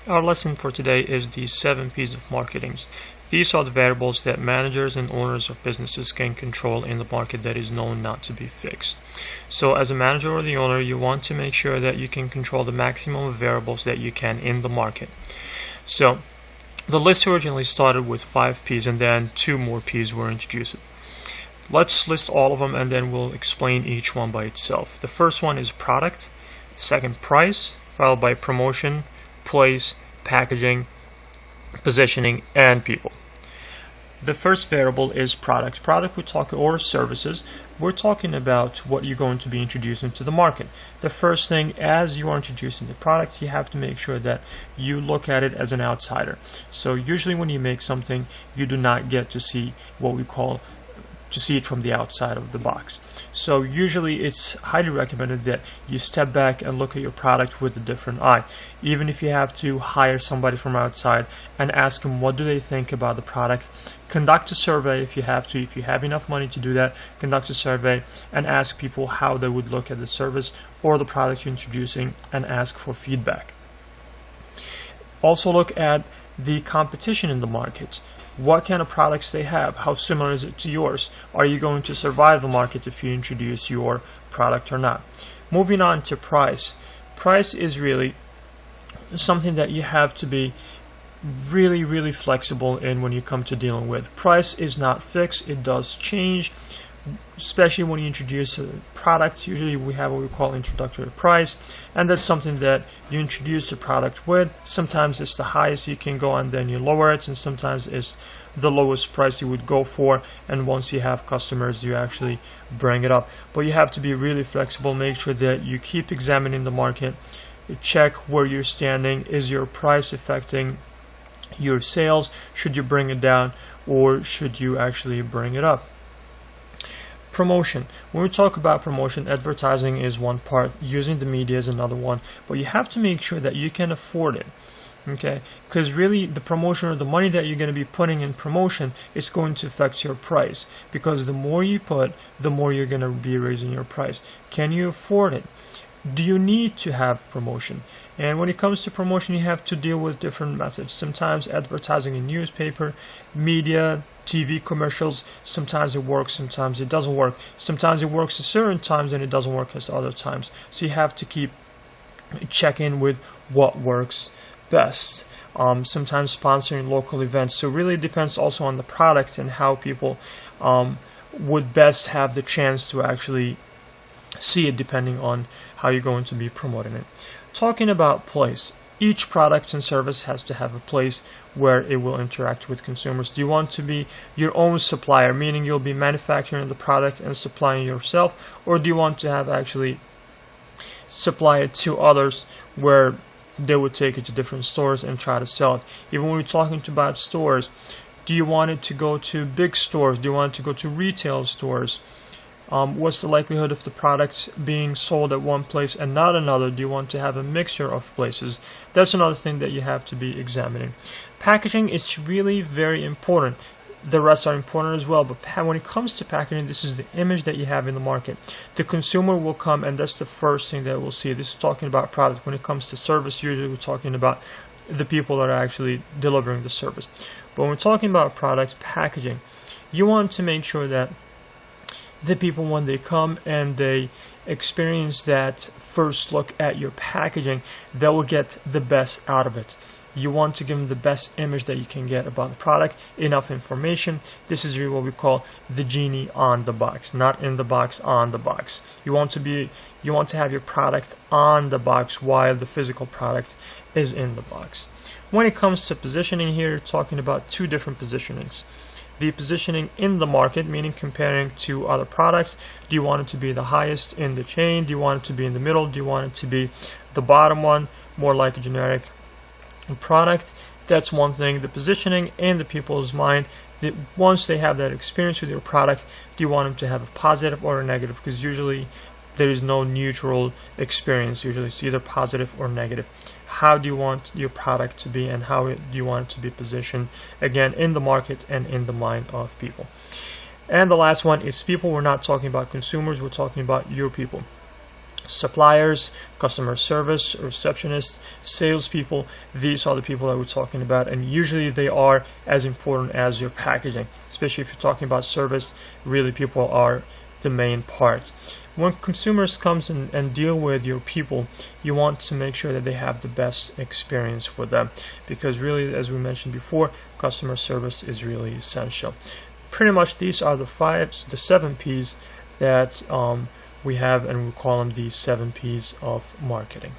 Our lesson for today is the 7 P's of marketing. These are the variables that managers and owners of businesses can control in the market that is known not to be fixed. So as a manager or the owner, you want to make sure that you can control the maximum of variables that you can in the market. So the list originally started with 5 P's and then 2 more P's were introduced. Let's list all of them and then we'll explain each one by itself. The first one is product, second price, followed by promotion, place, packaging, positioning, and people. The first variable is product. Product we're talking, or services. We're talking about what you're going to be introducing to the market. The first thing, as you are introducing the product, you have to make sure that you look at it as an outsider. So usually when you make something, you do not get to see what we call to see it from the outside of the box. So usually it's highly recommended that you step back and look at your product with a different eye. Even if you have to hire somebody from outside and ask them what do they think about the product, conduct a survey if you have to. If you have enough money to do that, conduct a survey and ask people how they would look at the service or the product you're introducing and ask for feedback. Also look at the competition in the market. What kind of products they have? How similar is it to yours? Are you going to survive the market if you introduce your product or not? Moving on to price. Price is really something that you have to be really flexible in when you come to dealing with. Price is not fixed. It does change, especially when you introduce a product. Usually we have what we call introductory price, and that's something that you introduce the product with. Sometimes it's the highest you can go and then you lower it, and sometimes it's the lowest price you would go for, and once you have customers you actually bring it up. But you have to be really flexible. Make sure that you keep examining the market, check where you're standing. Is your price affecting your sales? Should you bring it down or should you actually bring it up? Promotion. When we talk about promotion, advertising is one part, using the media is another one, but you have to make sure that you can afford it. Okay, because really the promotion or the money that you're going to be putting in promotion is going to affect your price, because the more you put, the more you're going to be raising your price. Can you afford it? Do you need to have promotion? And when it comes to promotion, you have to deal with different methods. Sometimes advertising in newspaper, media, TV commercials, sometimes it works, sometimes it doesn't work. Sometimes it works at certain times and it doesn't work at other times. So you have to keep checking with what works best. Sometimes sponsoring local events. So really it depends also on the product and how people would best have the chance to actually see it, depending on how you're going to be promoting it. Talking about place. Each product and service has to have a place where it will interact with consumers. Do you want to be your own supplier, meaning you'll be manufacturing the product and supplying yourself, or do you want to have actually supply it to others where they would take it to different stores and try to sell it? Even when we're talking about stores, do you want it to go to big stores? Do you want it to go to retail stores? What's the likelihood of the product being sold at one place and not another? Do you want to have a mixture of places? That's another thing that you have to be examining. Packaging is really very important. The rest are important as well, but when it comes to packaging, this is the image that you have in the market. The consumer will come, and that's the first thing that we'll see. This is talking about product. When it comes to service, usually we're talking about the people that are actually delivering the service. But when we're talking about product packaging, you want to make sure that the people, when they come and they experience that first look at your packaging, they will get the best out of it. You want to give them the best image that you can get about the product, enough information. This is really what we call the genie on the box, not in the box, on the box. You want to have your product on the box while the physical product is in the box. When it comes to positioning here, you're talking about 2 different positionings. The positioning in the market, meaning comparing to other products. Do you want it to be the highest in the chain? Do you want it to be in the middle? Do you want it to be the bottom one, more like a generic product? That's one thing. The positioning in the people's mind, that once they have that experience with your product, do you want them to have a positive or a negative? Because usually there is no neutral experience. Usually it's either positive or negative. How do you want your product to be, and how do you want it to be positioned, again, in the market and in the mind of people? And the last one is people. We're not talking about consumers, we're talking about your people. suppliers, customer service, receptionists, salespeople. These are the people that we're talking about, and usually they are as important as your packaging, especially if you're talking about service. Really, people are the main part. When consumers comes and deal with your people, you want to make sure that they have the best experience with them, because really, as we mentioned before, customer service is really essential. Pretty much these are the 7 P's that we have, and we call them the 7 P's of marketing.